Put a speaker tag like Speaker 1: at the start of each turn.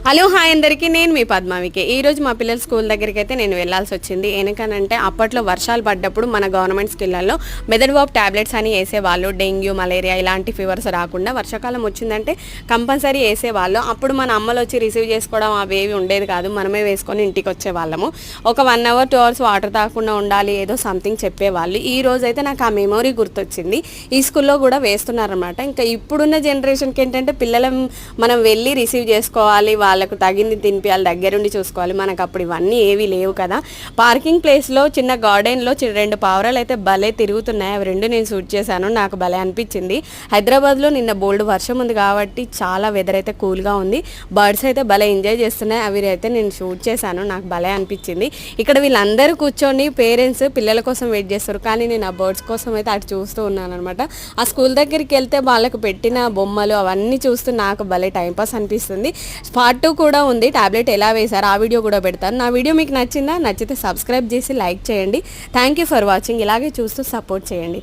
Speaker 1: Hello hi అందరికీ, నేను మీ పద్మావికే. ఈరోజు మా పిల్లల స్కూల్ దగ్గరికి అయితే నేను వెళ్ళాల్సి వచ్చింది. ఎందుకనంటే అప్పట్లో వర్షాలు పడ్డప్పుడు మన గవర్నమెంట్ స్కూళ్ళల్లో మెదడువాపు ట్యాబ్లెట్స్ అని వేసేవాళ్ళు. డెంగ్యూ, మలేరియా ఇలాంటి ఫీవర్స్ రాకుండా వర్షాకాలం వచ్చిందంటే కంపల్సరీ వేసేవాళ్ళు. అప్పుడు మన అమ్మలు వచ్చి రిసీవ్ చేసుకోవడం అవేవి ఉండేది కాదు, మనమే వేసుకొని ఇంటికి వచ్చేవాళ్ళము. ఒక 1 hour 2 hours వాటర్ తాగకుండా ఉండాలి, ఏదో సంథింగ్ చెప్పేవాళ్ళు. ఈ రోజు అయితే నాకు ఆ మెమొరీ గుర్తొచ్చింది. ఈ స్కూల్లో కూడా వేస్తున్నారనమాట. ఇంకా ఇప్పుడున్న జనరేషన్కి ఏంటంటే పిల్లలు మనం వెళ్ళి రిసీవ్ చేసుకోవాలి, వాళ్ళకు తగింది తినిపించాలి, దగ్గరుండి చూసుకోవాలి. మనకు అప్పుడు ఇవన్నీ ఏవి లేవు కదా. పార్కింగ్ ప్లేస్లో చిన్న గార్డెన్లో 2 పావురాలు అయితే భలే తిరుగుతున్నాయి. అవి 2 నేను షూట్ చేశాను, నాకు భలే అనిపించింది. హైదరాబాద్లో నిన్న బోల్డ్ వర్షం ఉంది కాబట్టి చాలా వెదర్ అయితే కూల్గా ఉంది. బర్డ్స్ అయితే భలే ఎంజాయ్ చేస్తున్నాయి. అవి అయితే నేను షూట్ చేశాను, నాకు భలే అనిపించింది. ఇక్కడ వీళ్ళందరూ కూర్చొని పేరెంట్స్ పిల్లల కోసం వెయిట్ చేస్తారు, కానీ నేను ఆ బర్డ్స్ కోసం అయితే అటు చూస్తూ ఉన్నాను అనమాట. ఆ స్కూల్ దగ్గరికి వెళ్తే వాళ్ళకు పెట్టిన బొమ్మలు అవన్నీ చూస్తూ నాకు భలే టైంపాస్ అనిపిస్తుంది. Part 2 కూడా ఉంది, టాబ్లెట్ ఎలా వేశారు ఆ వీడియో కూడా పెడతాను. నా వీడియో మీకు నచ్చిందా? నచ్చితే సబ్స్క్రైబ్ చేసి లైక్ చేయండి. Thank you for watching. ఇలాగే చూస్తూ సపోర్ట్ చేయండి.